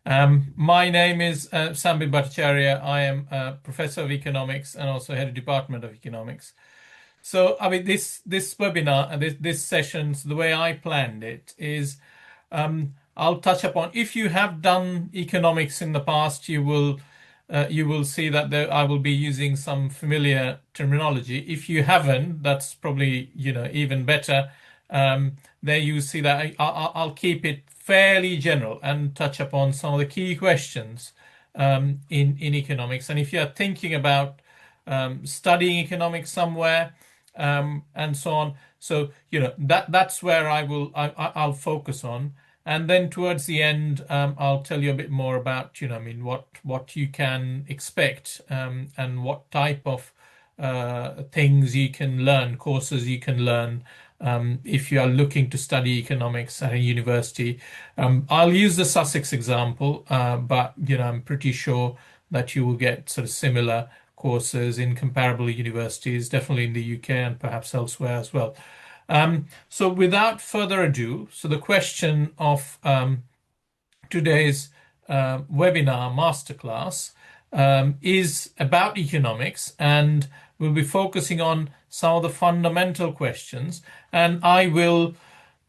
My name is Sambit Bhattacharyya. I am a professor of economics and also head of department of economics. So, I mean, this webinar and this sessions, the way I planned it is, I'll touch upon if you have done economics in the past, you will see that I will be using some familiar terminology. If you haven't, that's probably even better. There you see that I'll keep it fairly general and touch upon some of the key questions in economics. And if you are thinking about studying economics somewhere and so on, so that's where I'll focus on. And then towards the end, I'll tell you a bit more about, I mean, what you can expect and what type of things you can learn, courses you can learn if you are looking to study economics at a university. I'll use the Sussex example, but I'm pretty sure that you will get sort of similar courses in comparable universities, definitely in the UK and perhaps elsewhere as well. So without further ado, so the question of today's webinar masterclass is about economics, and we'll be focusing on some of the fundamental questions, and I will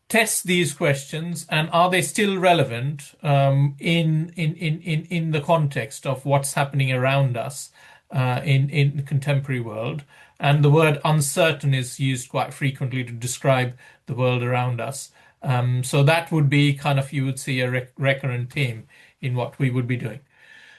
test these questions and are they still relevant in the context of what's happening around us in the contemporary world. And the word uncertain is used quite frequently to describe the world around us. So that would be kind of, you would see a recurrent theme in what we would be doing.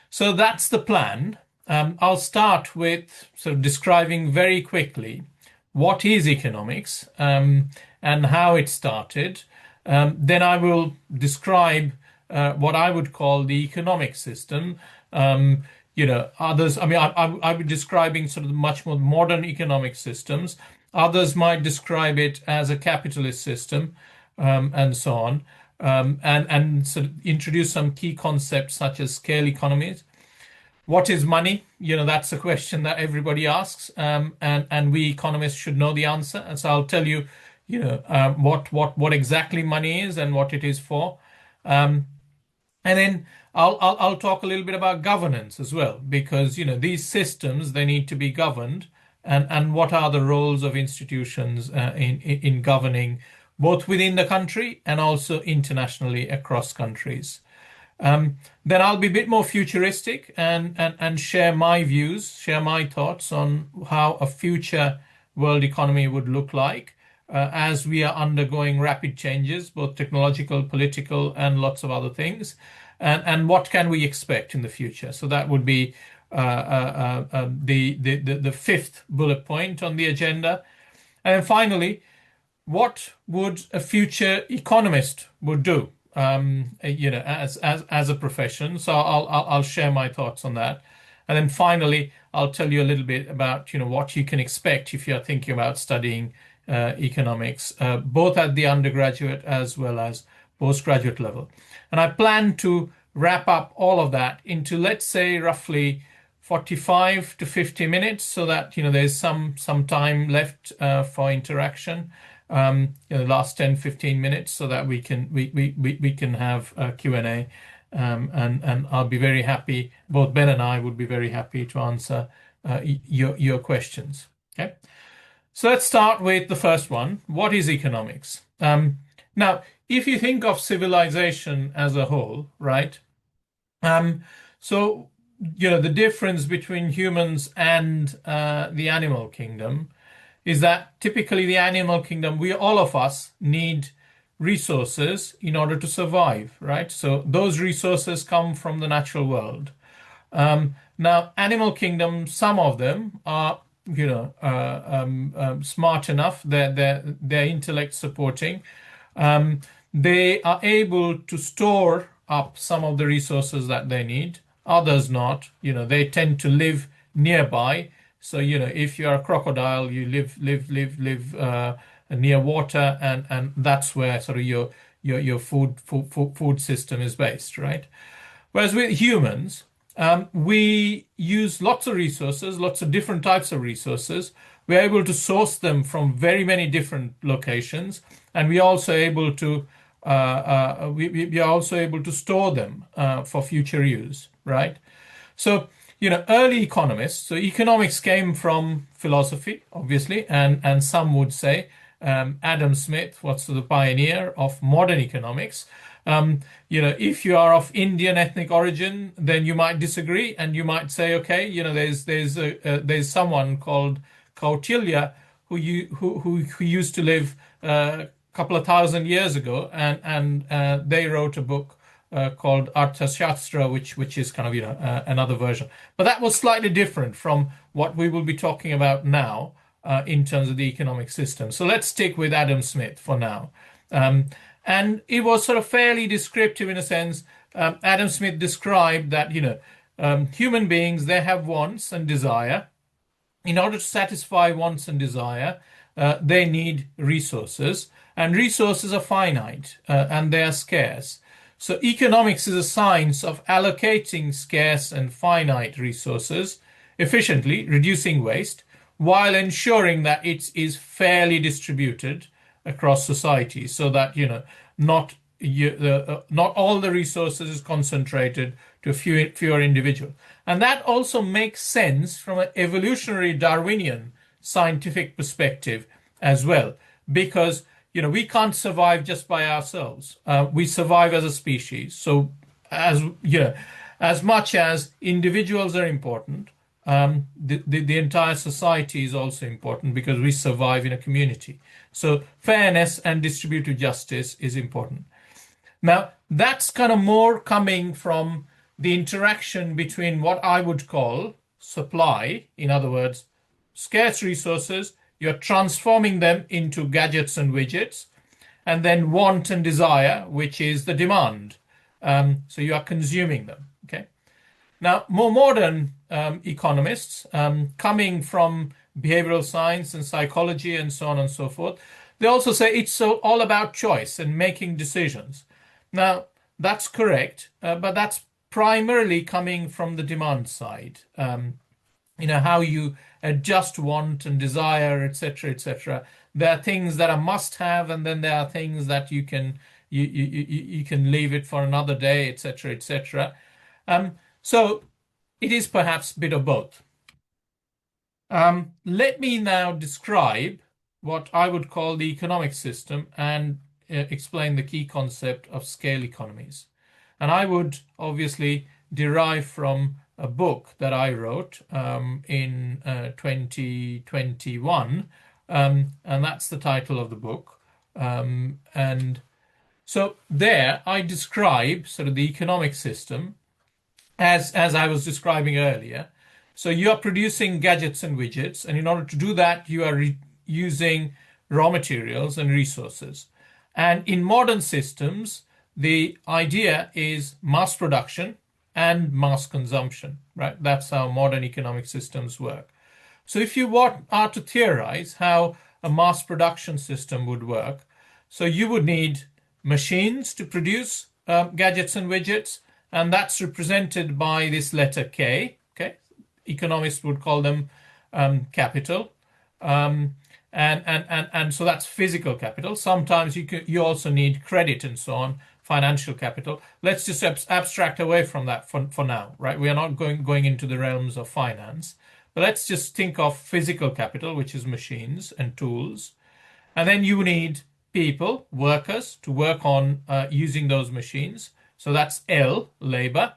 So that's the plan. I'll start with sort of describing very quickly what is economics and how it started. Then I will describe what I would call the economic system. Others, I mean, I would be describing sort of much more modern economic systems. Others might describe it as a capitalist system, and so on, and sort of introduce some key concepts such as scale economies. What is money? That's a question that everybody asks, and we economists should know the answer. And so I'll tell you, what exactly money is and what it is for. And then I'll talk a little bit about governance as well, because these systems, they need to be governed, and what are the roles of institutions in governing both within the country and also internationally across countries. Then I'll be a bit more futuristic and share my views, share my thoughts on how a future world economy would look like as we are undergoing rapid changes, both technological, political, and lots of other things. And what can we expect in the future? So that would be the fifth bullet point on the agenda. And then finally, what would a future economist would do, as a profession? So I'll share my thoughts on that. And then finally, I'll tell you a little bit about what you can expect if you're thinking about studying economics, both at the undergraduate as well as postgraduate level. And I plan to wrap up all of that into, let's say, roughly 45 to 50 minutes, so that there's some time left for interaction. The last 10, 15 minutes, so that we can have a Q&A, and I'll be very happy. Both Ben and I would be very happy to answer your questions. Okay. So let's start with the first one. What is economics? Now, if you think of civilization as a whole, right? So, the difference between humans and the animal kingdom is that typically the animal kingdom, all of us need resources in order to survive, right? So those resources come from the natural world. Now, animal kingdom, some of them are smart enough, their intellect supporting. They are able to store up some of the resources that they need. Others not. They tend to live nearby. So if you are a crocodile, you live near water, and that's where sort of your food system is based, right? Whereas with humans, we use lots of resources, lots of different types of resources. We're able to source them from very many different locations, and we're also able to we are also able to store them for future use, right? So, early economists, so economics came from philosophy, obviously, and some would say Adam Smith was the pioneer of modern economics. If you are of Indian ethnic origin, then you might disagree, and you might say, okay, there's someone called Kautilya who used to live a couple of thousand years ago, and they wrote a book called Arthashastra, which is kind of another version. But that was slightly different from what we will be talking about now in terms of the economic system. So let's stick with Adam Smith for now. And it was sort of fairly descriptive in a sense. Adam Smith described that human beings, they have wants and desire. In order to satisfy wants and desire, they need resources, and resources are finite and they are scarce. So economics is a science of allocating scarce and finite resources efficiently, reducing waste, while ensuring that it is fairly distributed across society, so that not not all the resources is concentrated to fewer individuals. And that also makes sense from an evolutionary Darwinian scientific perspective as well, because we can't survive just by ourselves. We survive as a species. So as much as individuals are important, the entire society is also important because we survive in a community. So fairness and distributive justice is important. Now, that's kind of more coming from the interaction between what I would call supply, in other words, scarce resources, you're transforming them into gadgets and widgets, and then want and desire, which is the demand. So you are consuming them. Okay. Now, more modern economists, coming from behavioral science and psychology and so on and so forth, they also say it's all about choice and making decisions. Now, that's correct, but that's primarily coming from the demand side. How you adjust want and desire, etc., etc. There are things that are must-have, and then there are things that you can leave it for another day, etc., etc. So it is perhaps a bit of both. Let me now describe what I would call the economic system and explain the key concept of scale economies. And I would obviously derive from a book that I wrote in 2021, and that's the title of the book. And so there I describe sort of the economic system as I was describing earlier. So you are producing gadgets and widgets, and in order to do that, you are using raw materials and resources. And in modern systems, the idea is mass production and mass consumption, right? That's how modern economic systems work. So if you are to theorize how a mass production system would work, so you would need machines to produce gadgets and widgets, and that's represented by this letter K. Okay, economists would call them capital, and so that's physical capital. Sometimes you also need credit and so on, financial capital. Let's just abstract away from that for now, right? We are not going into the realms of finance, but let's just think of physical capital, which is machines and tools, and then you need people, workers, to work on using those machines. So that's L, labor,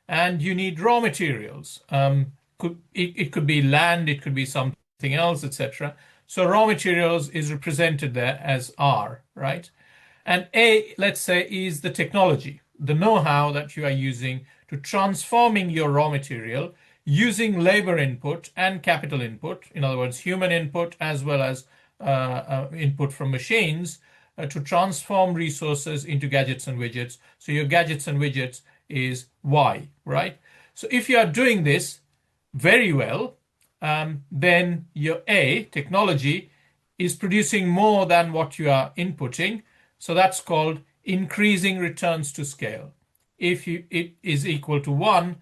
and you need raw materials. It could be land, it could be something else, etc. So raw materials is represented there as R, right? And A, let's say, is the technology, the know-how that you are using to transforming your raw material using labor input and capital input, in other words, human input as well as input from machines, to transform resources into gadgets and widgets. So your gadgets and widgets is Y, right? So if you are doing this very well, then your A, technology, is producing more than what you are inputting. So that's called increasing returns to scale. If it is equal to 1,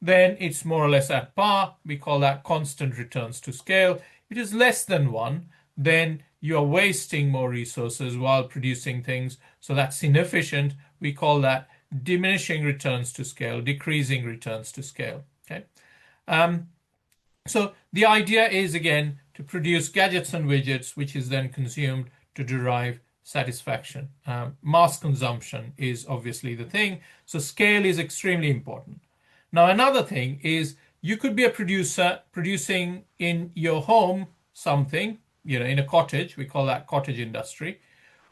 then it's more or less at par. We call that constant returns to scale. If it is less than 1, then you are wasting more resources while producing things. So that's inefficient. We call that diminishing returns to scale, decreasing returns to scale. Okay. So the idea is, again, to produce gadgets and widgets, which is then consumed to derive satisfaction. Mass consumption is obviously the thing. So scale is extremely important. Now, another thing is you could be a producer producing in your home something, in a cottage. We call that cottage industry.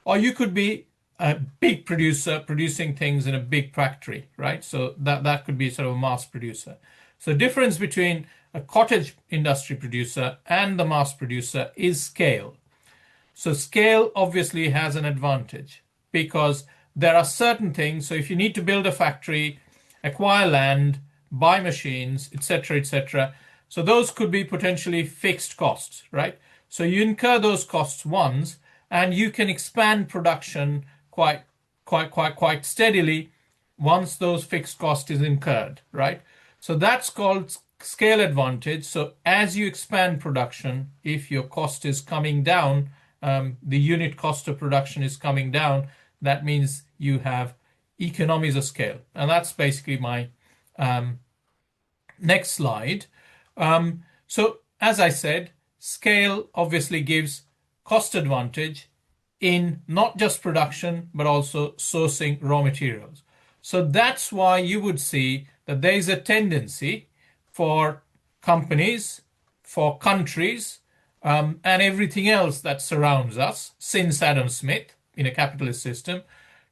Or you could be a big producer producing things in a big factory, right? So that could be sort of a mass producer. So the difference between a cottage industry producer and the mass producer is scale. So scale obviously has an advantage because there are certain things. So if you need to build a factory, acquire land, buy machines, etc., etc., so those could be potentially fixed costs, right? So you incur those costs once, and you can expand production quite steadily once those fixed cost is incurred, right? So that's called scale advantage. So as you expand production, if your cost is coming down, the unit cost of production is coming down, that means you have economies of scale. And that's basically my next slide. So as I said, scale obviously gives cost advantage in not just production, but also sourcing raw materials. So that's why you would see that there is a tendency for companies, for countries, and everything else that surrounds us since Adam Smith in a capitalist system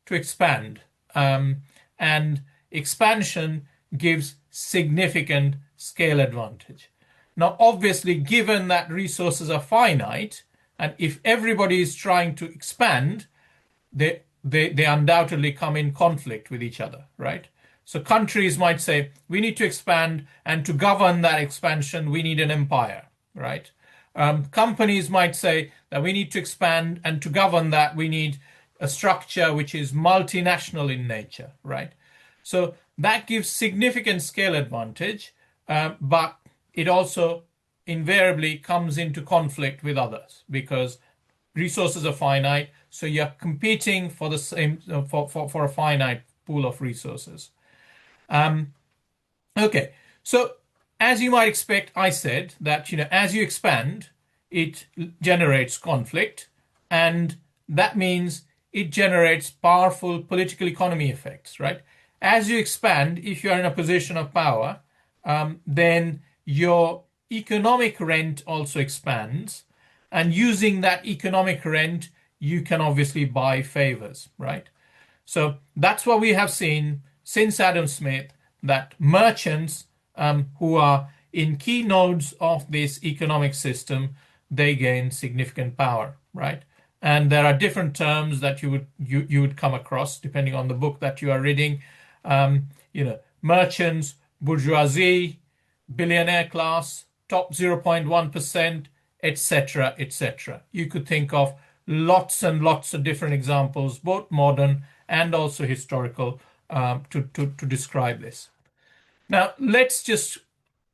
to expand. And expansion gives significant scale advantage. Now, obviously, given that resources are finite, and if everybody is trying to expand, they undoubtedly come in conflict with each other, right? So countries might say, we need to expand, and to govern that expansion, we need an empire, right? Companies might say that we need to expand, and to govern that, we need a structure which is multinational in nature, right? So that gives significant scale advantage, but it also invariably comes into conflict with others because resources are finite. So you're competing for the same for a finite pool of resources. Okay, so as you might expect, I said that as you expand, it generates conflict, and that means it generates powerful political economy effects, right? As you expand, if you're in a position of power, then your economic rent also expands, and using that economic rent, you can obviously buy favors, right? So that's what we have seen since Adam Smith, that merchants who are in key nodes of this economic system, they gain significant power, right? And there are different terms that you would come across depending on the book that you are reading. Merchants, bourgeoisie, billionaire class, top 0.1%, etc., etc. You could think of lots and lots of different examples, both modern and also historical, to describe this. Now, let's just,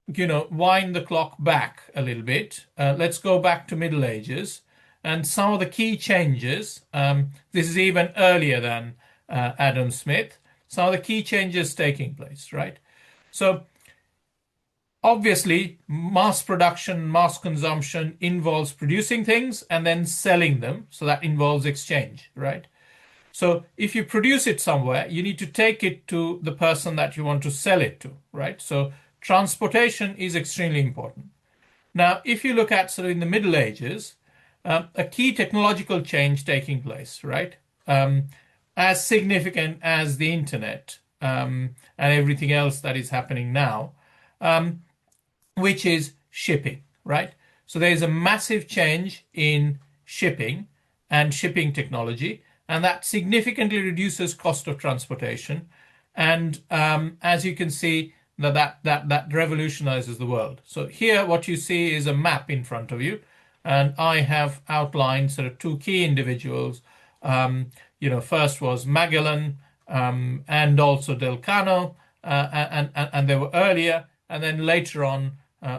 wind the clock back a little bit. Let's go back to Middle Ages and some of the key changes. This is even earlier than Adam Smith. Some of the key changes taking place, right? So, obviously, mass production, mass consumption involves producing things and then selling them. So that involves exchange, right? So if you produce it somewhere, you need to take it to the person that you want to sell it to, right? So transportation is extremely important. Now, if you look at sort of in the Middle Ages, a key technological change taking place, right? As significant as the internet and everything else that is happening now, which is shipping, right? So there's a massive change in shipping and shipping technology, and that significantly reduces cost of transportation. And as you can see, that revolutionizes the world. So here, what you see is a map in front of you, and I have outlined sort of two key individuals. First was Magellan and also Del Cano, and they were earlier, and then later on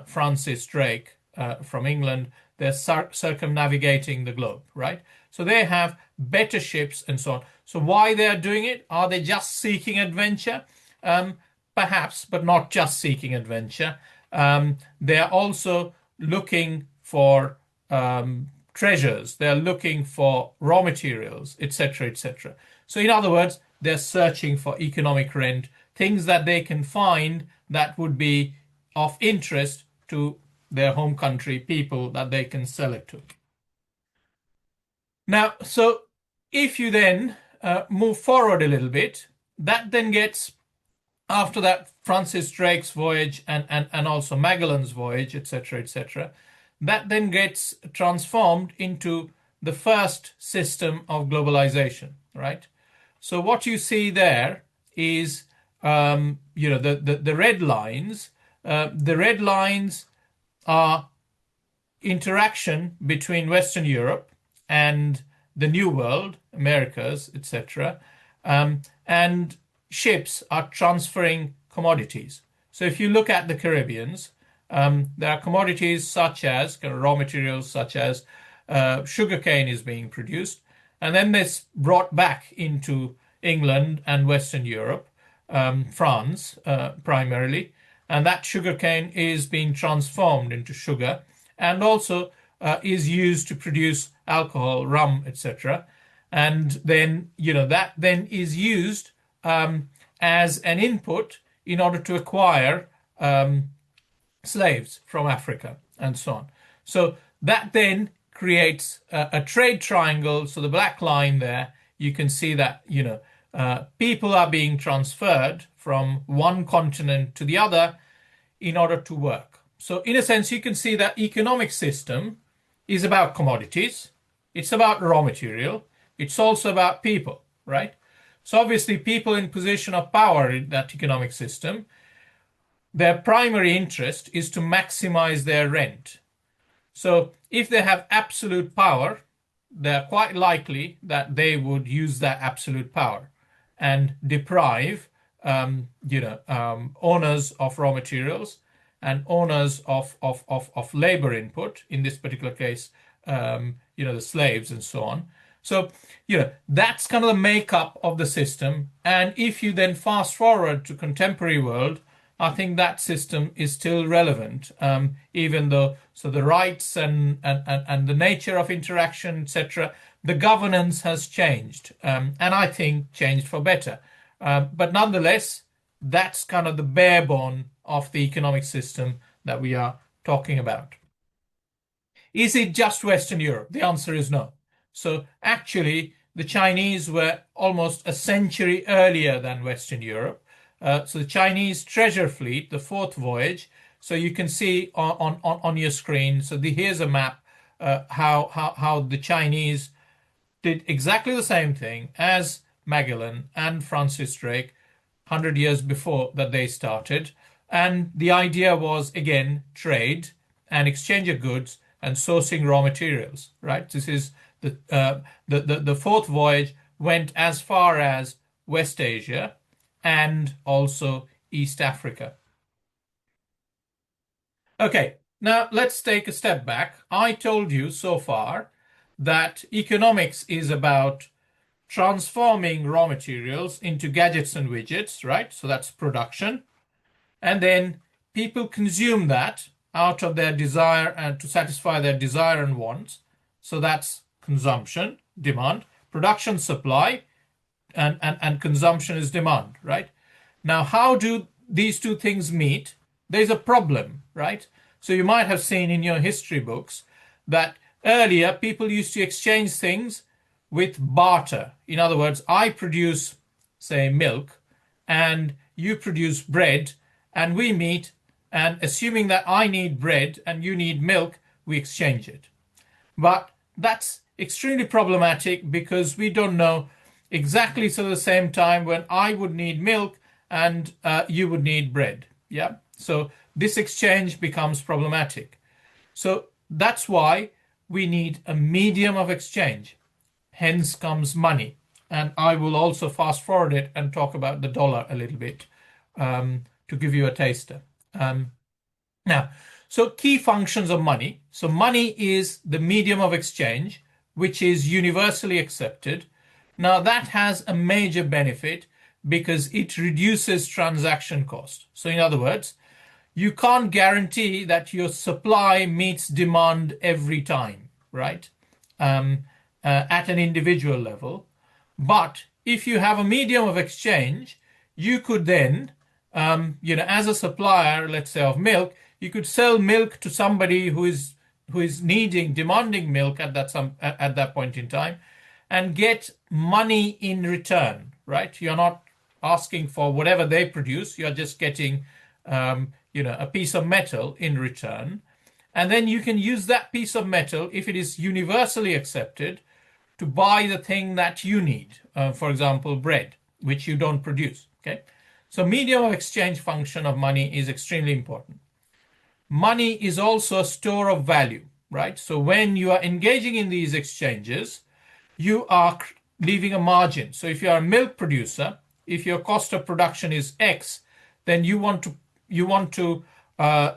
Francis Drake from England. they're circumnavigating the globe, right? So they have better ships and so on. So why they are doing it? Are they just seeking adventure? Perhaps, but not just seeking adventure. They are also looking for treasures. They're looking for raw materials, etc., etc. So in other words, they're searching for economic rent, things that they can find that would be of interest to their home country, people that they can sell it to. Now, so if you then move forward a little bit, that then gets, after that Francis Drake's voyage and also Magellan's voyage, etc., etc., that then gets transformed into the first system of globalization, right? So what you see there is, the red lines. The red lines are interaction between Western Europe and the New World, Americas, etc. And ships are transferring commodities. So if you look at the Caribbeans, there are commodities such as raw materials such as sugarcane is being produced, and then this brought back into England and Western Europe, France primarily, and that sugarcane is being transformed into sugar and also is used to produce alcohol, rum, etc. And then, that then is used as an input in order to acquire slaves from Africa and so on. So that then creates a trade triangle. So the black line there, you can see that, people are being transferred from one continent to the other in order to work. So in a sense, you can see that economic system is about commodities. It's about raw material. It's also about people, right? So obviously people in position of power in that economic system, their primary interest is to maximize their rent. So if they have absolute power, they're quite likely that they would use that absolute power and deprive owners of raw materials and owners of labor input, in this particular case, the slaves and so on. So, that's kind of the makeup of the system. And if you then fast forward to contemporary world, I think that system is still relevant, even though, so the rights and the nature of interaction, etc., the governance has changed, and I think changed for better. But nonetheless, that's kind of the bare bone of the economic system that we are talking about. Is it just Western Europe? The answer is no. So actually, the Chinese were almost a century earlier than Western Europe. So the Chinese treasure fleet, the fourth voyage, so you can see on your screen. So here's a map how the Chinese did exactly the same thing as Magellan and Francis Drake 100 years before that they started. And the idea was, again, trade and exchange of goods and sourcing raw materials, right? This is the fourth voyage went as far as West Asia and also East Africa. Okay, now let's take a step back. I told you so far that economics is about transforming raw materials into gadgets and widgets, right? So that's production. And then people consume that out of their desire and to satisfy their desire and wants. So that's consumption, demand, production, supply, and consumption is demand, right? Now, how do these two things meet? There's a problem, right? So you might have seen in your history books that earlier people used to exchange things with barter. In other words, I produce, say, milk, and you produce bread, and we meet, and assuming that I need bread and you need milk, we exchange it. But that's extremely problematic because we don't know exactly so the same time when I would need milk and you would need bread. Yeah. So this exchange becomes problematic. So that's why we need a medium of exchange. Hence comes money. And I will also fast forward it and talk about the dollar a little bit to give you a taster. Now, So key functions of money. So money is the medium of exchange, which is universally accepted. Now that has a major benefit because it reduces transaction cost. So in other words, you can't guarantee that your supply meets demand every time, right? At an individual level. But if you have a medium of exchange, you could then, as a supplier, let's say of milk, you could sell milk to somebody who is demanding milk at that point in time, and get money in return, right? You're not asking for whatever they produce. You're just getting, a piece of metal in return. And then you can use that piece of metal, if it is universally accepted, to buy the thing that you need. For example, bread, which you don't produce. Okay. So medium of exchange function of money is extremely important. Money is also a store of value, right? So when you are engaging in these exchanges, you are leaving a margin. So if you are a milk producer, if your cost of production is X, then you want to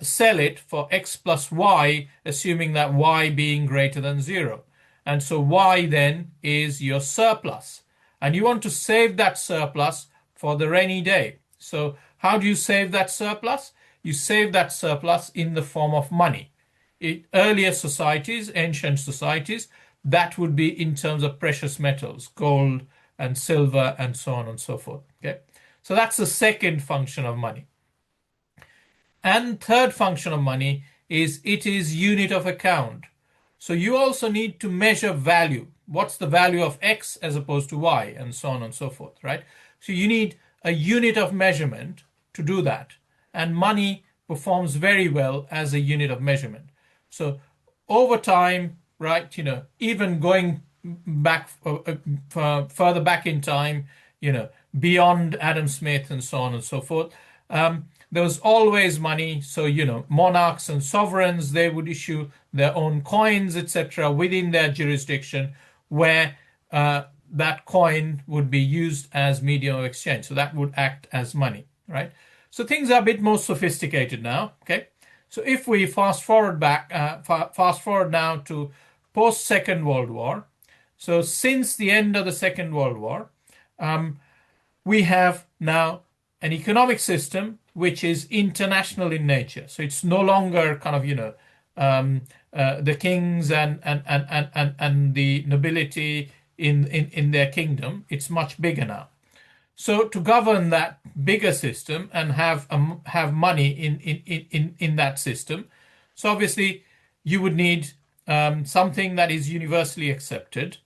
sell it for X plus Y, assuming that Y being greater than 0. And so Y then is your surplus. And you want to save that surplus for the rainy day. So how do you save that surplus? You save that surplus in the form of money. In earlier societies, ancient societies, that would be in terms of precious metals, gold and silver and so on and so forth. Okay, so that's the second function of money. And third function of money is it is unit of account. So you also need to measure value. What's the value of X as opposed to Y, and so on and so forth, right? So you need a unit of measurement to do that. And money performs very well as a unit of measurement. So over time, right, even going back further back in time, beyond Adam Smith and so on and so forth, there was always money. So, monarchs and sovereigns, they would issue their own coins, etc., within their jurisdiction, where that coin would be used as medium of exchange. So that would act as money, right? So things are a bit more sophisticated now, okay? So if we fast forward now to post Second World War. So since the end of the Second World War, we have now an economic system which is international in nature. So it's no longer kind of, the kings and the nobility in their kingdom. It's much bigger now. So to govern that bigger system and have money in that system, so obviously you would need something that is universally accepted.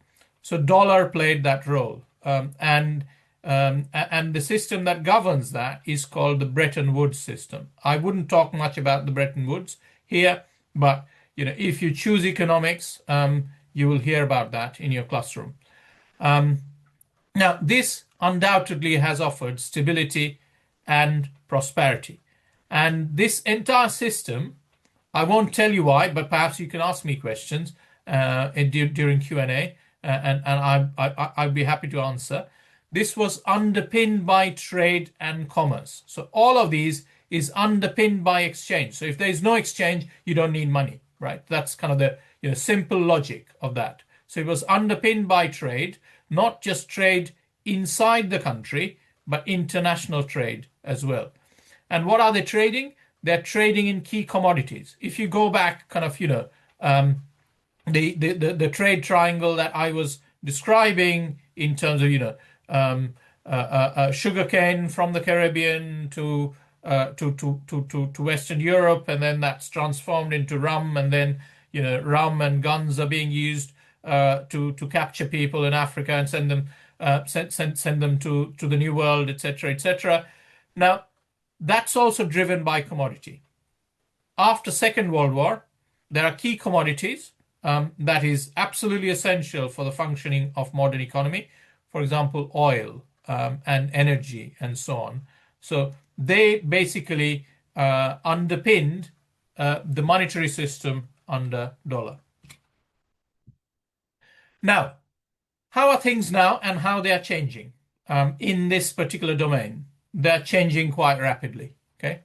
So dollar played that role, and the system that governs that is called the Bretton Woods system. I wouldn't talk much about the Bretton Woods here, but if you choose economics, you will hear about that in your classroom. Now, this undoubtedly has offered stability and prosperity. And this entire system, I won't tell you why, but perhaps you can ask me questions during Q&A, and I'd be happy to answer. This was underpinned by trade and commerce. So all of these is underpinned by exchange. So if there is no exchange, you don't need money, right? That's kind of the simple logic of that. So it was underpinned by trade, not just trade inside the country, but international trade as well. And what are they trading? They're trading in key commodities. If you go back kind of, the trade triangle that I was describing in terms of, sugarcane from the Caribbean to Western Europe, and then that's transformed into rum, and then, rum and guns are being used to capture people in Africa and send them to the New World, etc., etc. Now, that's also driven by commodity. After Second World War, there are key commodities that is absolutely essential for the functioning of modern economy. For example, oil and energy and so on. So they basically underpinned the monetary system under dollar. Now, how are things now and how they are changing in this particular domain? They're changing quite rapidly. Okay,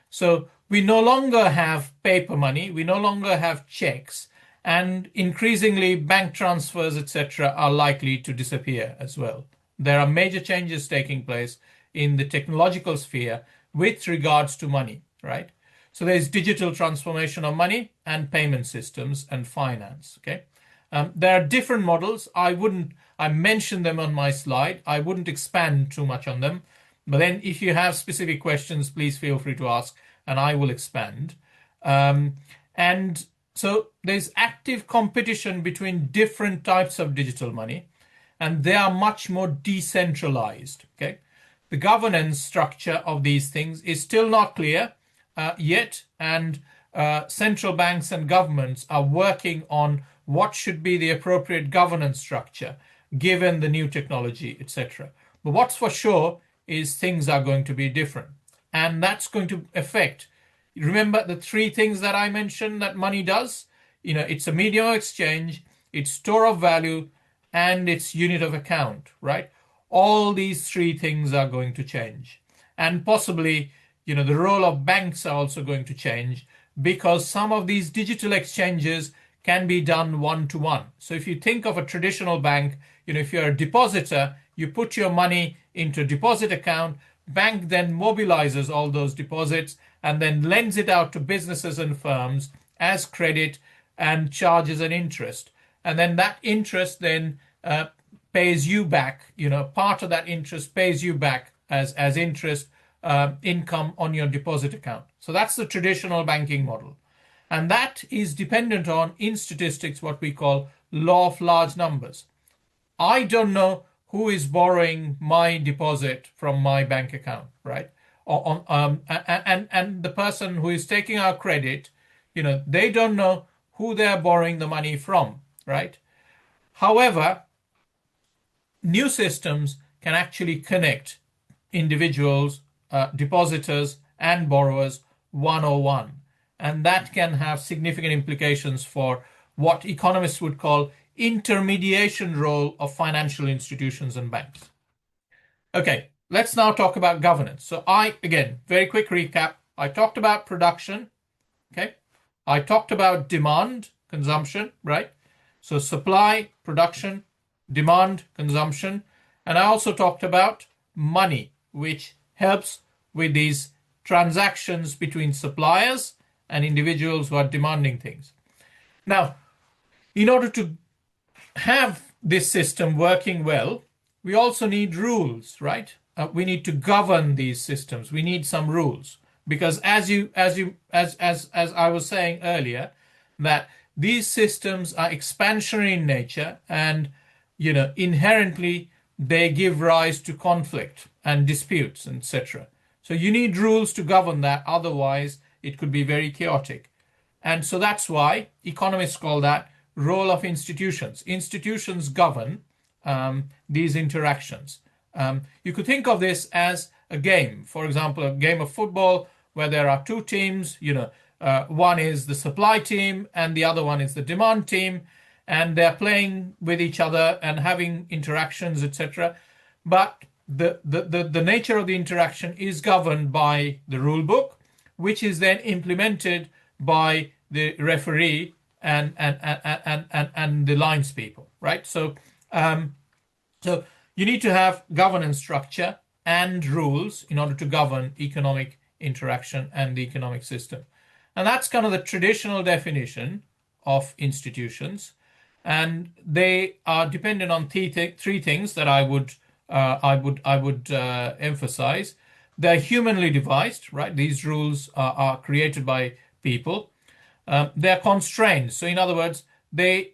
so we no longer have paper money, we no longer have checks, and increasingly bank transfers, etc., are likely to disappear as well. There are major changes taking place in the technological sphere with regards to money, right? So there's digital transformation of money and payment systems and finance, okay? There are different models. I mentioned them on my slide. I wouldn't expand too much on them. But then if you have specific questions, please feel free to ask and I will expand. And so there's active competition between different types of digital money, and they are much more decentralized, okay? The governance structure of these things is still not clear yet, and central banks and governments are working on what should be the appropriate governance structure given the new technology, etc. But what's for sure is things are going to be different, and that's going to affect. Remember the three things that I mentioned that money does? It's a medium of exchange, it's store of value, and its unit of account, right? All these three things are going to change. And possibly, the role of banks are also going to change, because some of these digital exchanges can be done one-to-one. So if you think of a traditional bank, if you're a depositor, you put your money into a deposit account, bank then mobilizes all those deposits and then lends it out to businesses and firms as credit and charges an interest. And then that interest then pays you back, part of that interest pays you back as interest income on your deposit account. So that's the traditional banking model. And that is dependent on, in statistics, what we call law of large numbers. I don't know who is borrowing my deposit from my bank account, right? And the person who is taking our credit, they don't know who they're borrowing the money from, right? However, new systems can actually connect individuals, depositors, and borrowers one-on-one. And that can have significant implications for what economists would call intermediation role of financial institutions and banks. Okay, let's now talk about governance. So again, very quick recap. I talked about production, okay? I talked about demand, consumption, right? So supply, production, demand, consumption. And I also talked about money, which helps with these transactions between suppliers and individuals who are demanding things. Now, in order to have this system working well, we also need rules, right? We need to govern these systems. We need some rules, because as I was saying earlier, that these systems are expansionary in nature, and inherently they give rise to conflict and disputes, etc. So you need rules to govern that, otherwise it could be very chaotic. And so that's why economists call that role of institutions. Institutions govern these interactions. You could think of this as a game. For example, a game of football where there are two teams, one is the supply team and the other one is the demand team, and they're playing with each other and having interactions, etc. But the nature of the interaction is governed by the rule book, which is then implemented by the referee and the lines people, right? So you need to have governance structure and rules in order to govern economic interaction and the economic system. And that's kind of the traditional definition of institutions. And they are dependent on three things that I would emphasize. They're humanly devised, right? These rules are created by people. They're constrained. So in other words, they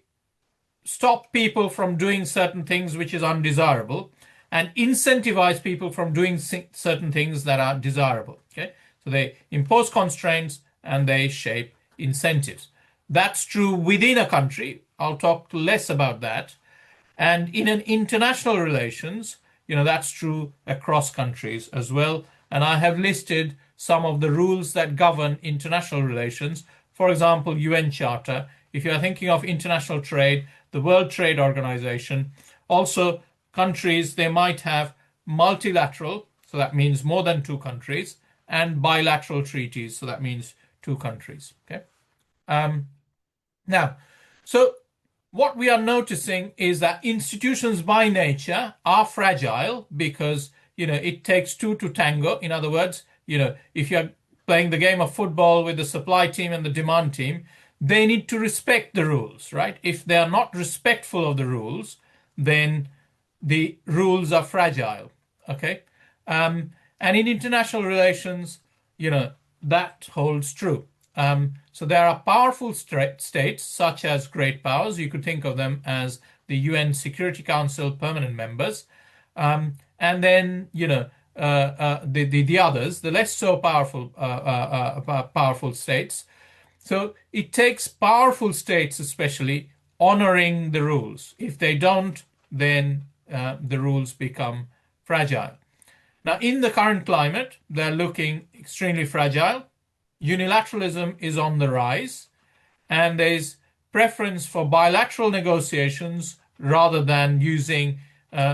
stop people from doing certain things which is undesirable, and incentivize people from doing certain things that are desirable. Okay, so they impose constraints and they shape incentives. That's true within a country. I'll talk less about that. And in an international relations, that's true across countries as well. And I have listed some of the rules that govern international relations. For example, UN Charter. If you are thinking of international trade, the World Trade Organization. Also, countries, they might have multilateral, so that means more than two countries, and bilateral treaties. So that means two countries. Okay. Now, so what we are noticing is that institutions by nature are fragile because, it takes two to tango. In other words, if you're playing the game of football with the supply team and the demand team, they need to respect the rules, right? If they are not respectful of the rules, then the rules are fragile. Okay. And in international relations, that holds true. So there are powerful states, such as great powers. You could think of them as the UN Security Council permanent members. And then, the others, the less so powerful states. So it takes powerful states, especially, honoring the rules. If they don't, then the rules become fragile. Now, in the current climate, they're looking extremely fragile. Unilateralism is on the rise, and there's preference for bilateral negotiations rather than using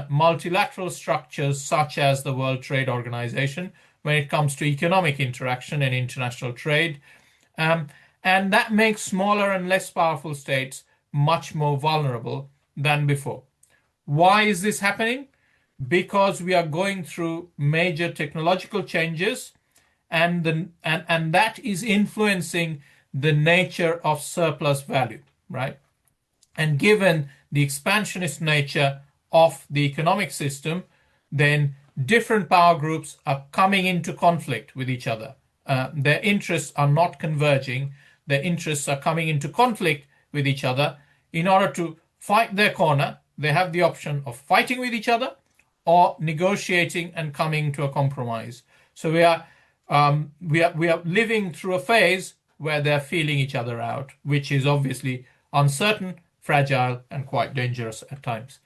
multilateral structures such as the World Trade Organization when it comes to economic interaction and international trade. And that makes smaller and less powerful states much more vulnerable than before. Why is this happening? Because we are going through major technological changes, and that is influencing the nature of surplus value, right? And given the expansionist nature of the economic system, then different power groups are coming into conflict with each other. Their interests are not converging. Their interests are coming into conflict with each other. In order to fight their corner, they have the option of fighting with each other or negotiating and coming to a compromise. So we are living through a phase where they're feeling each other out, which is obviously uncertain, fragile, and quite dangerous at times.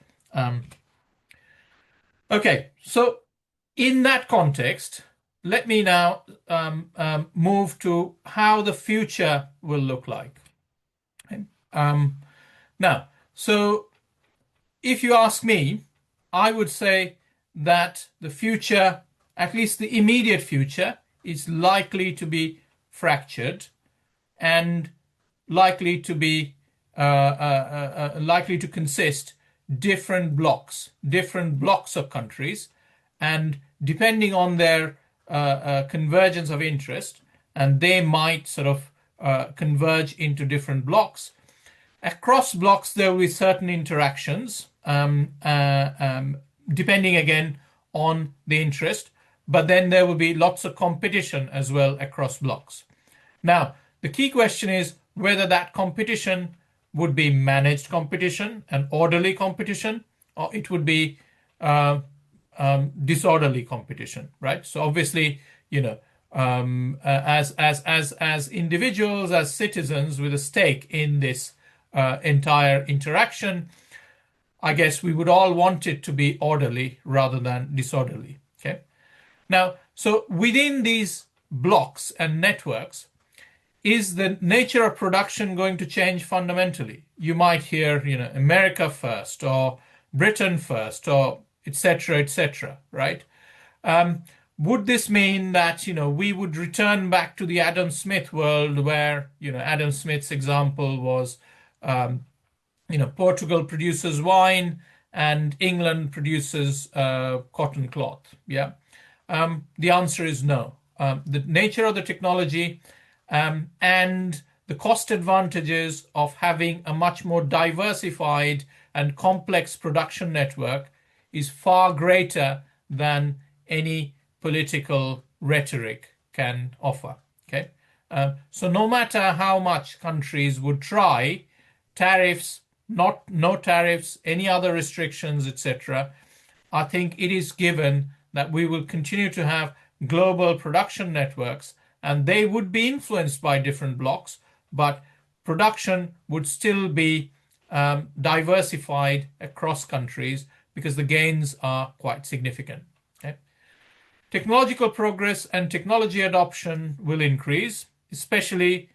Okay, so in that context, let me now move to how the future will look like. Okay. Now, so if you ask me, I would say that the future, at least the immediate future, is likely to be fractured and likely to be likely to consist different blocks of countries, and depending on their convergence of interest, and they might sort of converge into different blocks. Across blocks, there will be certain interactions, depending again on the interest, but then there will be lots of competition as well across blocks. Now, the key question is whether that competition would be managed competition and orderly competition, or it would be disorderly competition, right? So obviously, as individuals, as citizens with a stake in this entire interaction, I guess we would all want it to be orderly rather than disorderly. Okay. Now, so within these blocks and networks, is the nature of production going to change fundamentally? You might hear, America first, or Britain first, or etc., right? Would this mean that, we would return back to the Adam Smith world where, Adam Smith's example was, Portugal produces wine and England produces cotton cloth? Yeah. The answer is no. The nature of the technology and the cost advantages of having a much more diversified and complex production network is far greater than any political rhetoric can offer. Okay, so no matter how much countries would try, tariffs, no tariffs, any other restrictions, etc., I think it is given that we will continue to have global production networks, and they would be influenced by different blocks, but production would still be diversified across countries because the gains are quite significant. Okay? Technological progress and technology adoption will increase, especially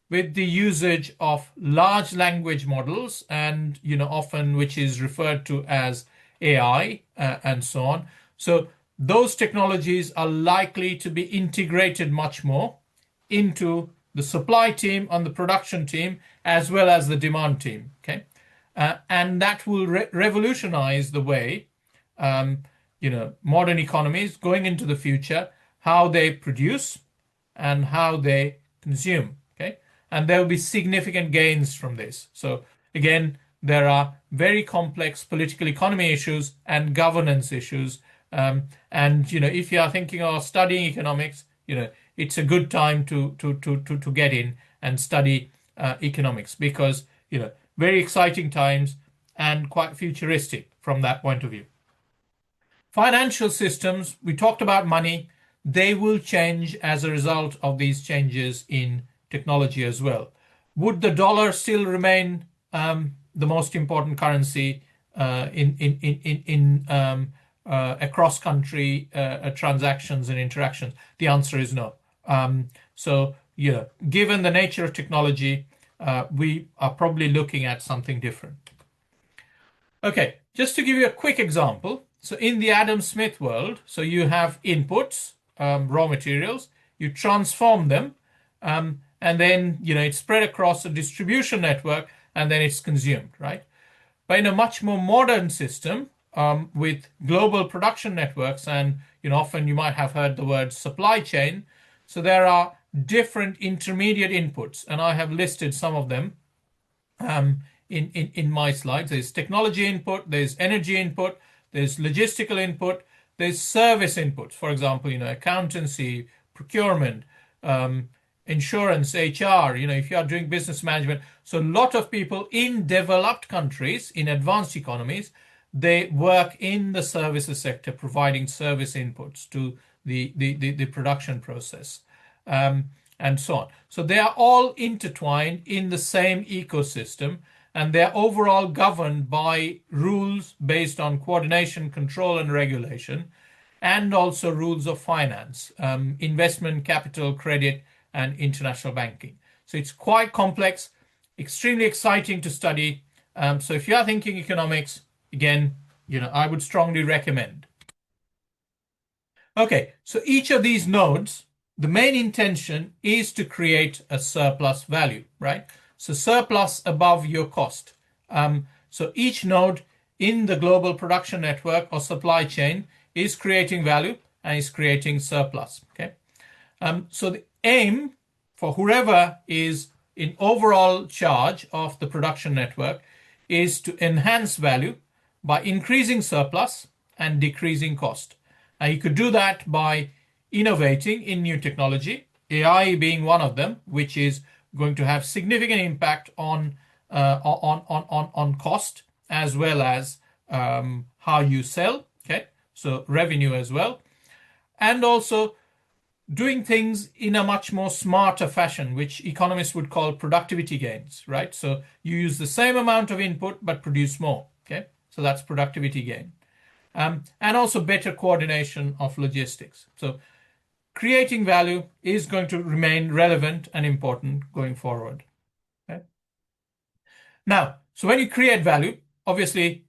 with the usage of large language models and, often which is referred to as AI and so on. So those technologies are likely to be integrated much more into the supply team and the production team as well as the demand team. Okay, and that will revolutionize the way modern economies going into the future, how they produce and how they consume. Okay, and there will be significant gains from this. So again, there are very complex political economy issues and governance issues. And if you are thinking of studying economics, it's a good time to get in and study economics, because very exciting times and quite futuristic from that point of view. Financial systems, we talked about money, they will change as a result of these changes in technology as well. Would the dollar still remain the most important currency in across country transactions and interactions? The answer is no. So, given the nature of technology, we are probably looking at something different. Okay, just to give you a quick example. So in the Adam Smith world, so you have inputs, raw materials, you transform them, and then, it's spread across a distribution network, and then it's consumed, right? But in a much more modern system, with global production networks, and often you might have heard the word supply chain. So there are different intermediate inputs, and I have listed some of them in my slides. There's technology input, there's energy input, there's logistical input, there's service inputs. For example, accountancy, procurement, insurance, HR, if you are doing business management. So a lot of people in developed countries, in advanced economies, they work in the services sector, providing service inputs to the production process, and so on. So they are all intertwined in the same ecosystem, and they're overall governed by rules based on coordination, control, and regulation, and also rules of finance, investment, capital, credit, and international banking. So it's quite complex, extremely exciting to study. So if you are thinking economics, again, I would strongly recommend. Okay, so each of these nodes, the main intention is to create a surplus value, right? So surplus above your cost. So each node in the global production network or supply chain is creating value and is creating surplus. Okay. So the aim for whoever is in overall charge of the production network is to enhance value by increasing surplus and decreasing cost. And you could do that by innovating in new technology, AI being one of them, which is going to have significant impact on cost as well as how you sell. Okay, so revenue as well, and also doing things in a much more smarter fashion, which economists would call productivity gains, right? So you use the same amount of input but produce more. Okay, so that's productivity gain, and also better coordination of logistics. So creating value is going to remain relevant and important going forward. Okay? Now, so when you create value, obviously,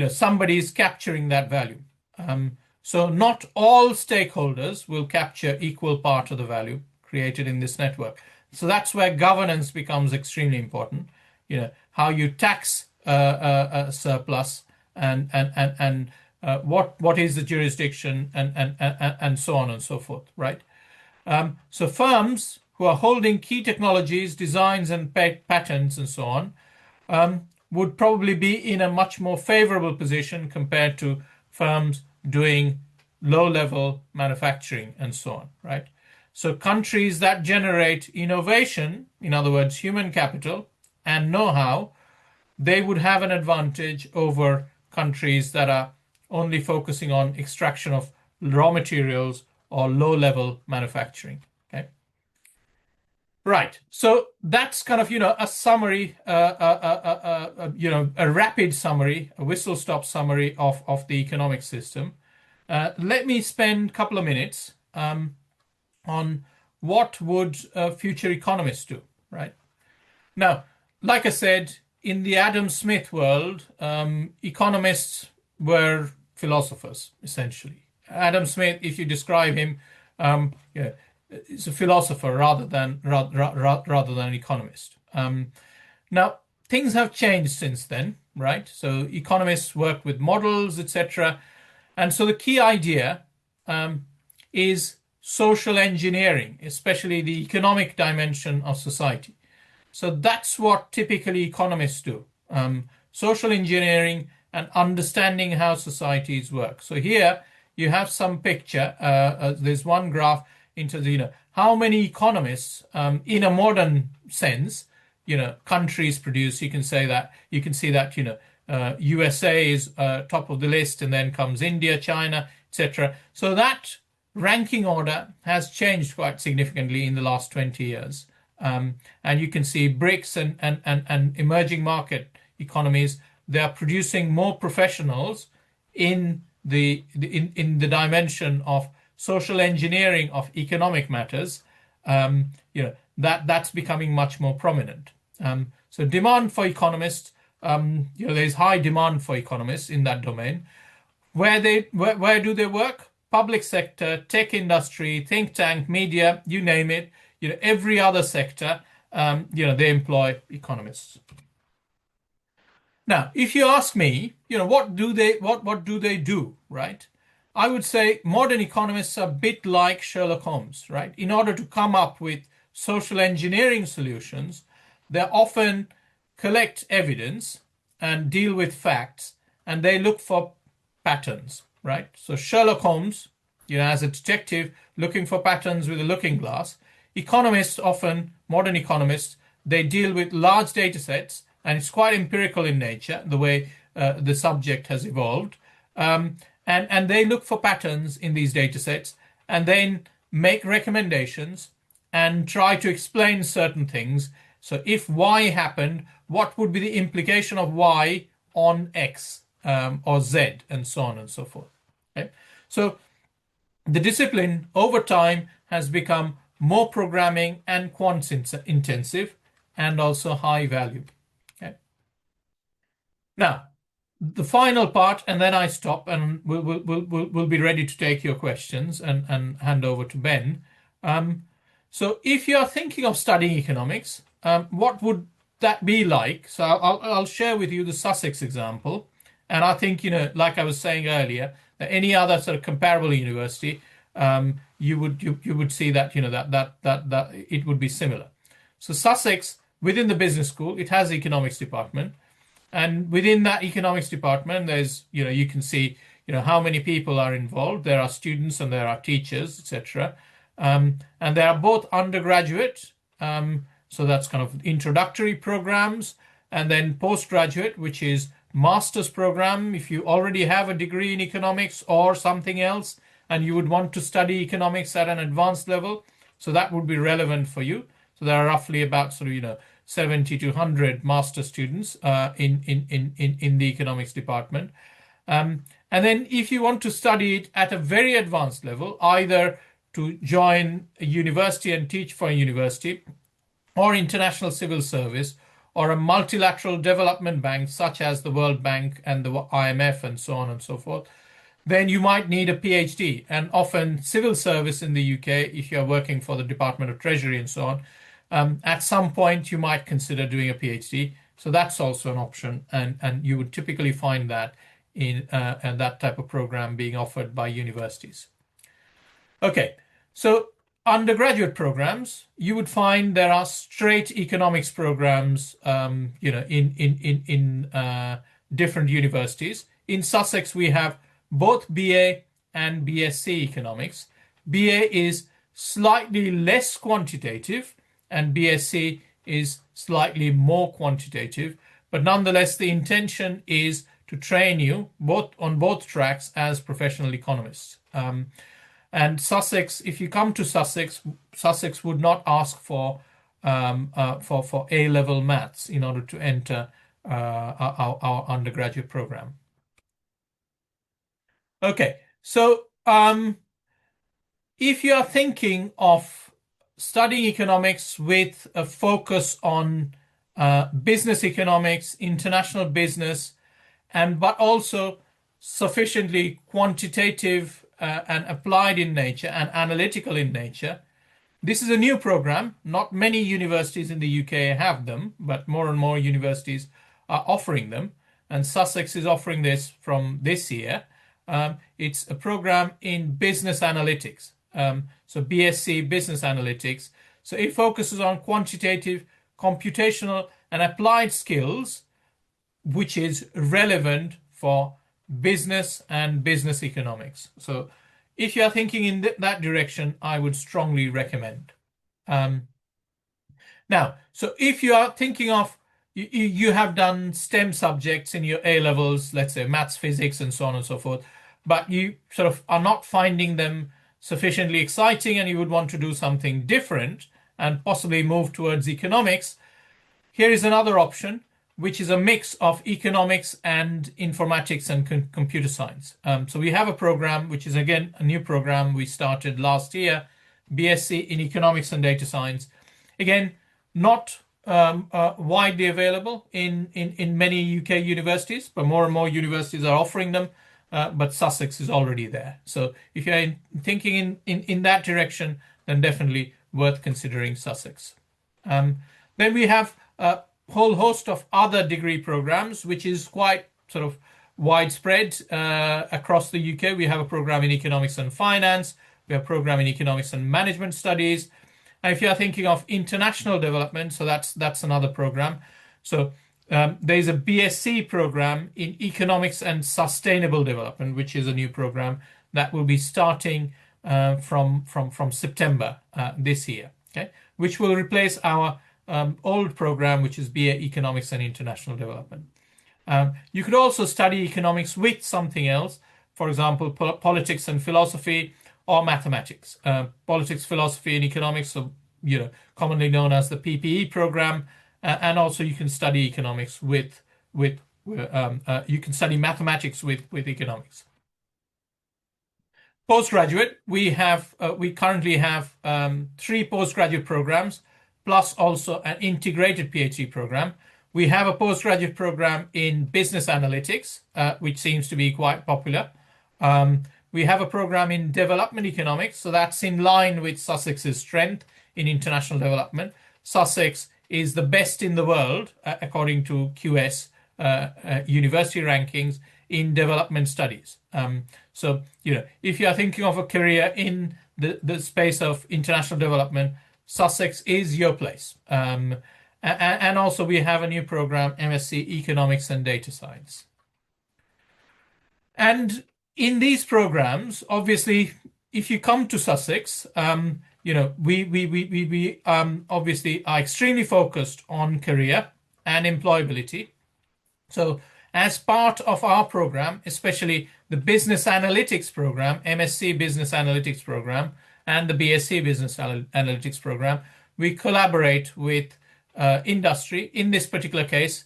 somebody is capturing that value. So not all stakeholders will capture equal part of the value created in this network. So that's where governance becomes extremely important. How you tax a surplus, and what is the jurisdiction, and so on and so forth, right? So firms who are holding key technologies, designs, and patents, and so on, would probably be in a much more favorable position compared to firms doing low-level manufacturing and so on, right? So countries that generate innovation, in other words, human capital and know-how, they would have an advantage over countries that are only focusing on extraction of raw materials or low-level manufacturing. Okay. Right. So that's kind of, a summary, a rapid summary, a whistle-stop summary of the economic system. Let me spend a couple of minutes on what would future economists do, right? Now, like I said, in the Adam Smith world, economists were philosophers, essentially. Adam Smith, if you describe him, yeah, is a philosopher rather than an economist. Now, things have changed since then, right? So economists work with models, etc. And so the key idea is social engineering, especially the economic dimension of society. So that's what typically economists do. Social engineering and understanding how societies work. So here you have some picture. There's one graph into the, how many economists in a modern sense, countries produce. You can say that, you can see that, USA is top of the list, and then comes India, China, etc. So that ranking order has changed quite significantly in the last 20 years. And you can see BRICS and emerging market economies, they are producing more professionals in the dimension of social engineering of economic matters. That's becoming much more prominent. So demand for economists, there's high demand for economists in that domain. Where do they work? Public sector, tech industry, think tank, media, you name it. Every other sector, they employ economists. Now, if you ask me, what do they do, right? I would say modern economists are a bit like Sherlock Holmes, right? In order to come up with social engineering solutions, they often collect evidence and deal with facts, and they look for patterns, right? So Sherlock Holmes, as a detective looking for patterns with a looking glass. Economists often, modern economists, they deal with large data sets, and it's quite empirical in nature, the way the subject has evolved. And they look for patterns in these data sets and then make recommendations and try to explain certain things. So if Y happened, what would be the implication of Y on X or Z, and so on and so forth. Okay? So the discipline over time has become more programming and quant intensive, and also high value. Okay. Now, the final part, and then I stop, and we'll be ready to take your questions and hand over to Ben. So if you are thinking of studying economics, what would that be like? So I'll share with you the Sussex example. And I think, like I was saying earlier, that any other sort of comparable university, you would see that, that it would be similar. So Sussex, within the business school, it has economics department. And within that economics department, there's, you can see, how many people are involved. There are students and there are teachers, etc. And there are both undergraduate, so that's kind of introductory programs, and then postgraduate, which is master's program. If you already have a degree in economics or something else, and you would want to study economics at an advanced level, so that would be relevant for you. So there are roughly about 70 to 100 master students in the economics department. And then if you want to study it at a very advanced level, either to join a university and teach for a university, or international civil service, or a multilateral development bank such as the World Bank and the IMF and so on and so forth, then you might need a PhD. And often civil service in the UK, if you're working for the Department of Treasury and so on, at some point you might consider doing a PhD. So that's also an option. And you would typically find that in that type of program being offered by universities. Okay, so undergraduate programs, you would find there are straight economics programs, in different universities. In Sussex, we have both BA and BSc economics. BA is slightly less quantitative, and BSc is slightly more quantitative. But nonetheless, the intention is to train you on both tracks as professional economists. And Sussex, if you come to Sussex, Sussex would not ask for A-level maths in order to enter our undergraduate program. Okay, so if you are thinking of studying economics with a focus on business economics, international business, but also sufficiently quantitative and applied in nature and analytical in nature. This is a new program. Not many universities in the UK have them, but more and more universities are offering them. And Sussex is offering this from this year. It's a program in business analytics. So BSc Business Analytics. So it focuses on quantitative, computational, and applied skills, which is relevant for business and business economics. So if you are thinking in that direction, I would strongly recommend. Now, so if you are thinking of, you have done STEM subjects in your A levels, let's say maths, physics, and so on and so forth, but you sort of are not finding them sufficiently exciting and you would want to do something different and possibly move towards economics, here is another option, which is a mix of economics and informatics and computer science. So we have a program, which is again a new program we started last year, BSc in economics and data science. Again, not widely available in many UK universities, but more and more universities are offering them. But Sussex is already there. So if you're thinking in that direction, then definitely worth considering Sussex. Then we have a whole host of other degree programs, which is quite sort of widespread across the UK. We have a program in economics and finance. We have a program in economics and management studies. And if you're thinking of international development, so that's another program. So there's a BSc program in economics and sustainable development, which is a new program that will be starting from September this year, okay, which will replace our old program, which is BA Economics and International Development. You could also study economics with something else, for example, politics and philosophy or mathematics. Politics, philosophy, and economics, so commonly known as the PPE program, and also you can study economics you can study mathematics with economics. Postgraduate, we currently have 3 postgraduate programs, plus also an integrated PhD program. We have a postgraduate program in business analytics, which seems to be quite popular. We have a program in development economics, so that's in line with Sussex's strength in international development. Sussex is the best in the world, according to QS university rankings, in development studies. So, if you are thinking of a career in the space of international development, Sussex is your place. And also we have a new program, MSc Economics and Data Science. And in these programs, obviously, if you come to Sussex, we obviously are extremely focused on career and employability. So as part of our program, especially the business analytics program, MSc Business Analytics program, and the BSc Business Analytics program, we collaborate with industry. In this particular case,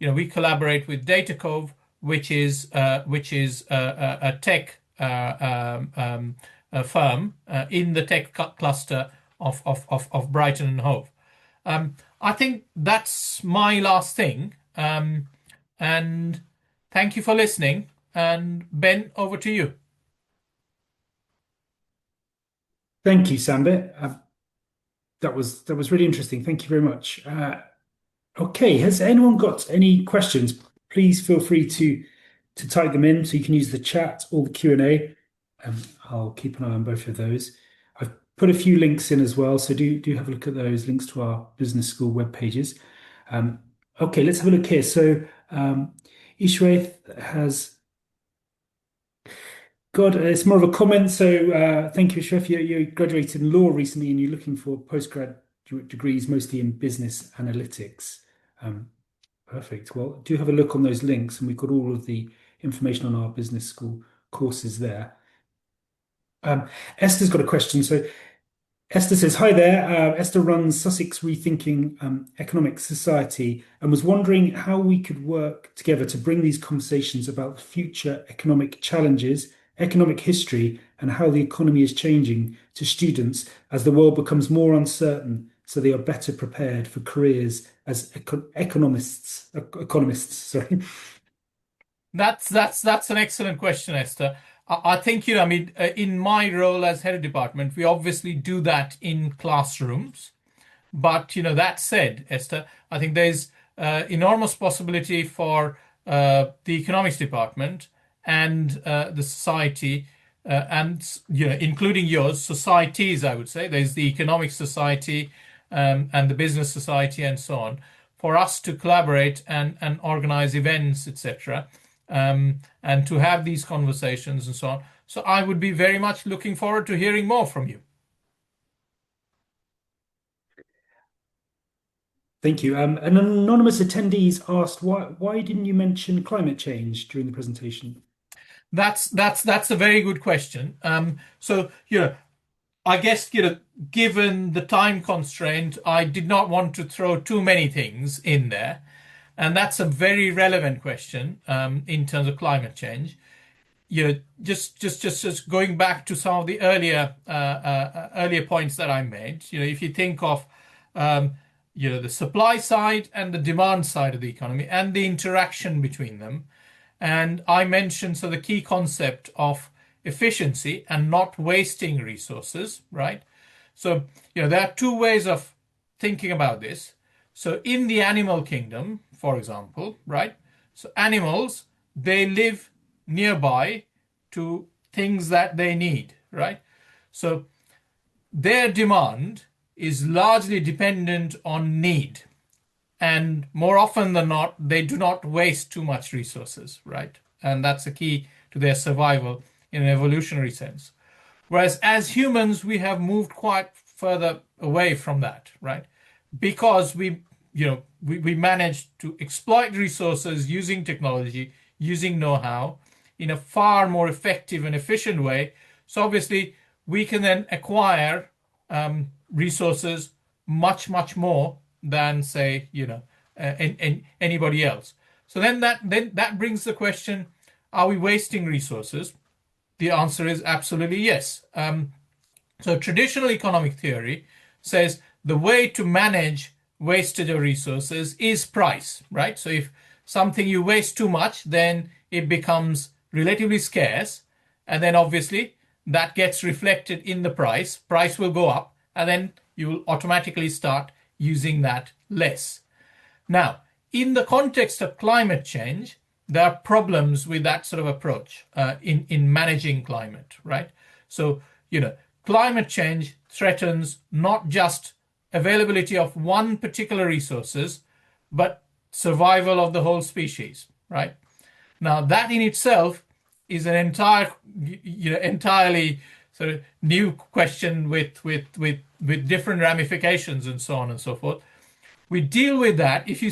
we collaborate with Data Cove, which is a tech firm in the tech cluster of Brighton and Hove. I think that's my last thing. And thank you for listening. And Ben, over to you. Thank you, Sambit. That was really interesting. Thank you very much. Okay, has anyone got any questions? Please feel free to type them in, so you can use the chat or the Q&A. I'll keep an eye on both of those. I've put a few links in as well, so do have a look at those links to our business school web pages. Okay, let's have a look here. So Ishraith has got, it's more of a comment. So thank you, Ishraith. You graduated in law recently and you're looking for postgraduate degrees, mostly in business analytics. Perfect. Well, do have a look on those links, and we've got all of the information on our business school courses there. Esther's got a question. So Esther says, hi there. Esther runs Sussex Rethinking Economic Society and was wondering how we could work together to bring these conversations about future economic challenges, economic history, and how the economy is changing to students as the world becomes more uncertain, so they are better prepared for careers as economists. Sorry. That's an excellent question, Esther. I think, I mean, in my role as head of department, we obviously do that in classrooms. But that said, Esther, I think there's enormous possibility for the economics department and the society, and including yours, societies. I would say there's the economic society and the business society and so on, for us to collaborate and organize events, etc., and to have these conversations and so on. So I would be very much looking forward to hearing more from you. Thank you. An anonymous attendees asked, why didn't you mention climate change during the presentation? That's a very good question. So I guess given the time constraint, I did not want to throw too many things in there, and that's a very relevant question in terms of climate change. Just going back to some of the earlier points that I made. If you think of um, the supply side and the demand side of the economy and the interaction between them. And I mentioned so the key concept of efficiency and not wasting resources, right? So, there are two ways of thinking about this. So, in the animal kingdom, for example, right? So, animals, they live nearby to things that they need, right? So, their demand is largely dependent on need. And more often than not, they do not waste too much resources, right? And that's a key to their survival in an evolutionary sense. Whereas as humans, we have moved quite further away from that, right? Because we managed to exploit resources using technology, using know-how in a far more effective and efficient way. So obviously, we can then acquire resources much, much more than say, anybody else. So then that brings the question: are we wasting resources? The answer is absolutely yes. So traditional economic theory says the way to manage wastage of resources is price, right? So if something you waste too much, then it becomes relatively scarce, and then obviously that gets reflected in the price. Price will go up, and then you will automatically start using that less. Now, in the context of climate change, there are problems with that sort of approach in managing climate, right? So, climate change threatens not just availability of one particular resources, but survival of the whole species, right? Now, that in itself is an entirely sort of new question with different ramifications and so on and so forth. We deal with that if you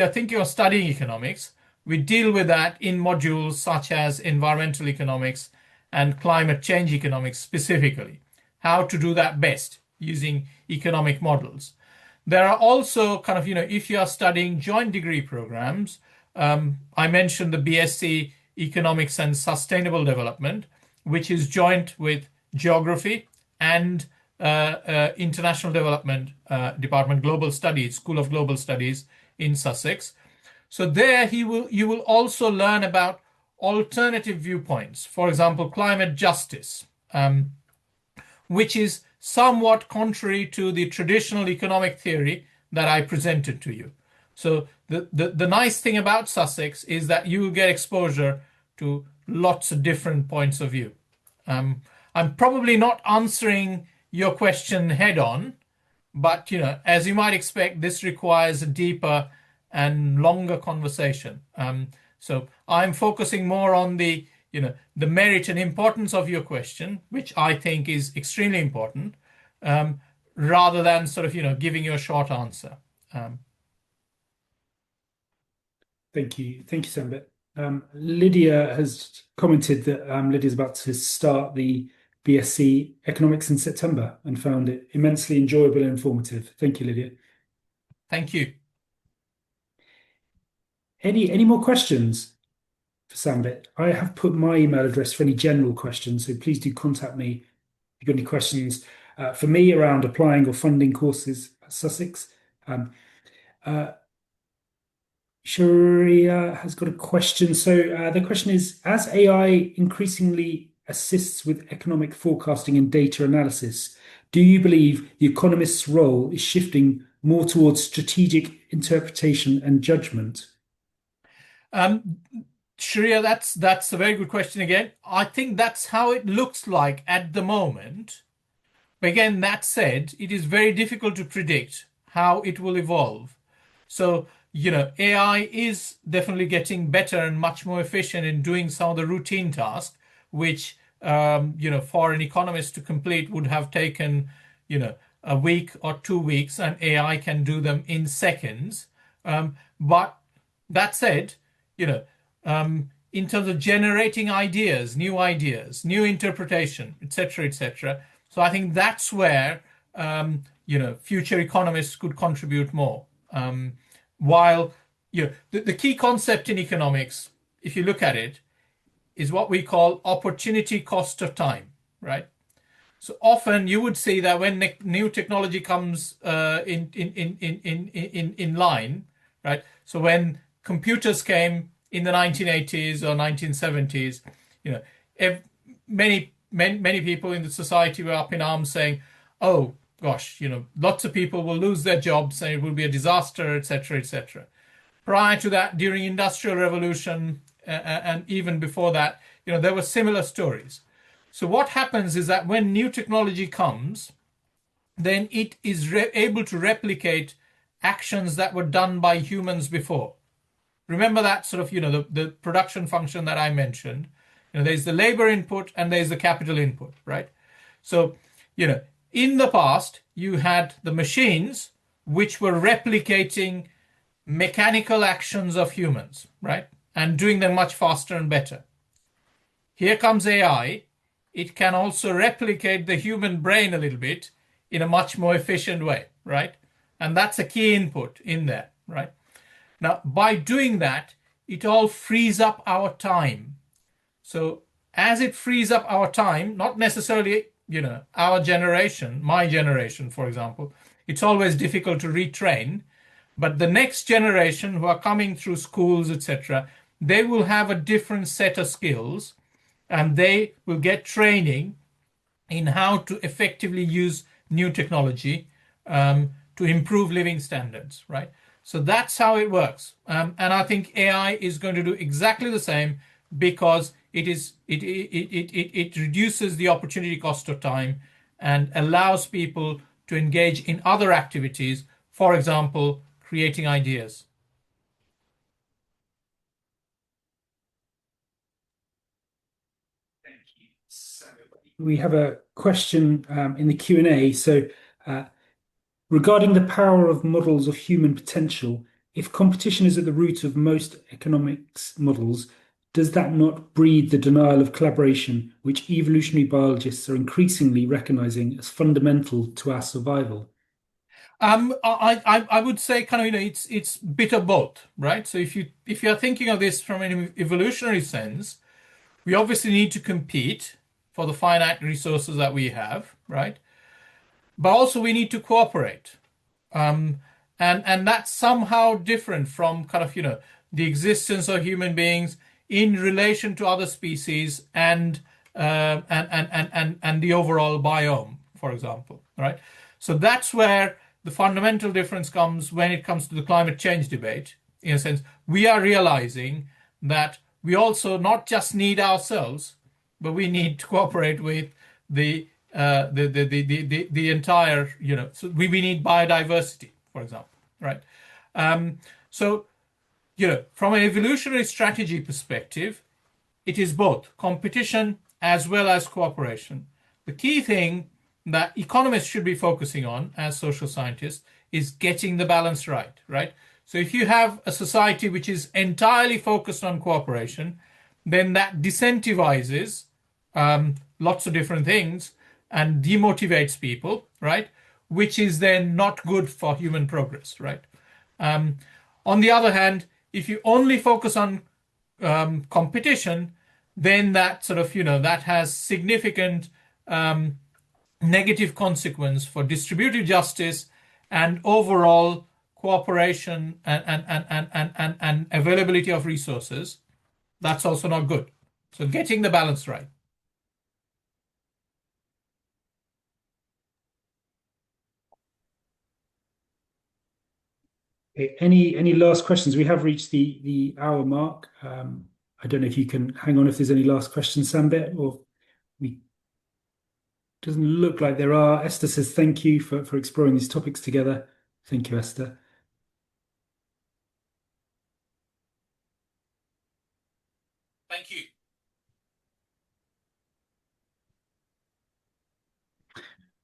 are thinking of studying economics, we deal with that in modules such as environmental economics and climate change economics specifically. How to do that best using economic models. There are also kind of, if you are studying joint degree programs, I mentioned the BSc Economics and Sustainable Development, which is joint with geography and International Development Department, Global Studies, School of Global Studies in Sussex. So there you will also learn about alternative viewpoints. For example, climate justice, which is somewhat contrary to the traditional economic theory that I presented to you. So the nice thing about Sussex is that you get exposure to lots of different points of view. I'm probably not answering your question head on, but as you might expect, this requires a deeper and longer conversation. So I'm focusing more on the merit and importance of your question, which I think is extremely important, rather than sort of giving you a short answer. Thank you. Thank you, Sambit. Lydia has commented that Lydia's about to start the BSc Economics in September and found it immensely enjoyable and informative. Thank you, Lydia. Thank you. Any more questions for Sambit? I have put my email address for any general questions, so please do contact me if you've got any questions for me around applying or funding courses at Sussex. Um, uh, Sharia has got a question. So the question is, as AI increasingly assists with economic forecasting and data analysis, do you believe the economist's role is shifting more towards strategic interpretation and judgment? Um, Sharia, that's a very good question again. I think that's how it looks like at the moment. But again, that said, it is very difficult to predict how it will evolve. So, AI is definitely getting better and much more efficient in doing some of the routine tasks, which, for an economist to complete would have taken, a week or 2 weeks, and AI can do them in seconds. But that said, in terms of generating ideas, new interpretation, etc., etc. So I think that's where future economists could contribute more. While the key concept in economics, if you look at it, is what we call opportunity cost of time, right? So often you would see that when new technology comes in line, right? So when computers came in the 1980s or 1970s, you know, many people in the society were up in arms saying, "Oh gosh, lots of people will lose their jobs and it will be a disaster, etc., etc." Prior to that, during Industrial Revolution and even before that, there were similar stories. So what happens is that when new technology comes, then it is able to replicate actions that were done by humans before. Remember that sort of, the production function that I mentioned. There's the labor input and there's the capital input, right? So, in the past, you had the machines which were replicating mechanical actions of humans, right? And doing them much faster and better. Here comes AI. It can also replicate the human brain a little bit in a much more efficient way, right? And that's a key input in there, right? Now, by doing that, it all frees up our time. So as it frees up our time, not necessarily, our generation, my generation, for example, it's always difficult to retrain, but the next generation who are coming through schools, etc., they will have a different set of skills and they will get training in how to effectively use new technology to improve living standards, right? So that's how it works. And I think AI is going to do exactly the same because it reduces the opportunity cost of time and allows people to engage in other activities, for example, creating ideas. We have a question in the Q&A. So, regarding the power of models of human potential, if competition is at the root of most economics models, does that not breed the denial of collaboration, which evolutionary biologists are increasingly recognizing as fundamental to our survival? I would say kind of it's a bit of both, right? So if you're thinking of this from an evolutionary sense, we obviously need to compete for the finite resources that we have, right? But also we need to cooperate. And that's somehow different from kind of, the existence of human beings in relation to other species and the overall biome, for example, right? So that's where the fundamental difference comes when it comes to the climate change debate. In a sense, we are realizing that we also not just need ourselves, but we need to cooperate with the entire, so we need biodiversity, for example, right? So, from an evolutionary strategy perspective, it is both competition as well as cooperation. The key thing that economists should be focusing on as social scientists is getting the balance right, right? So if you have a society which is entirely focused on cooperation, then that disincentivizes lots of different things and demotivates people, right? Which is then not good for human progress, right? Um, on the other hand, if you only focus on competition, then that sort of, that has significant negative consequence for distributive justice and overall cooperation and availability of resources, that's also not good. So getting the balance right. Okay, any last questions? We have reached the hour mark. I don't know if you can hang on if there's any last questions, Sambit, or we doesn't look like there are. Esther says thank you for exploring these topics together. Thank you, Esther. Thank you.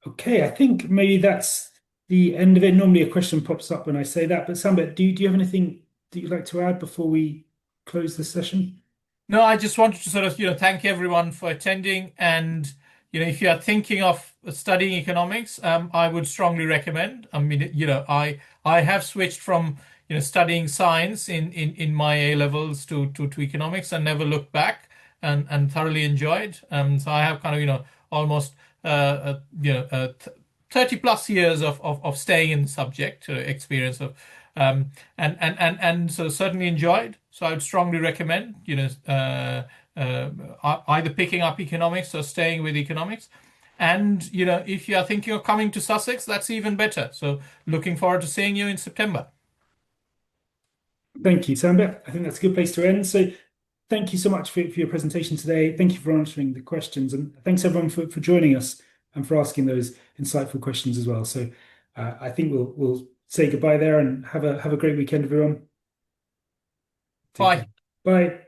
Okay, I think maybe that's the end of it. Normally a question pops up when I say that, but Sambit, do you have anything that you'd like to add before we close this session? No, I just wanted to sort of, thank everyone for attending. And, if you are thinking of studying economics, I would strongly recommend. I mean, I have switched from, studying science in my A levels to economics and never looked back and thoroughly enjoyed. So I have kind of, almost, 30 plus years of staying in the subject, experience of, and so certainly enjoyed. So I would strongly recommend, either picking up economics or staying with economics. And, if you are thinking of coming to Sussex, that's even better. So looking forward to seeing you in September. Thank you, Sambit. I think that's a good place to end. So thank you so much for your presentation today. Thank you for answering the questions. And thanks everyone for joining us and for asking those insightful questions as well. So I think we'll say goodbye there and have a great weekend, everyone. Take Bye. care. Bye.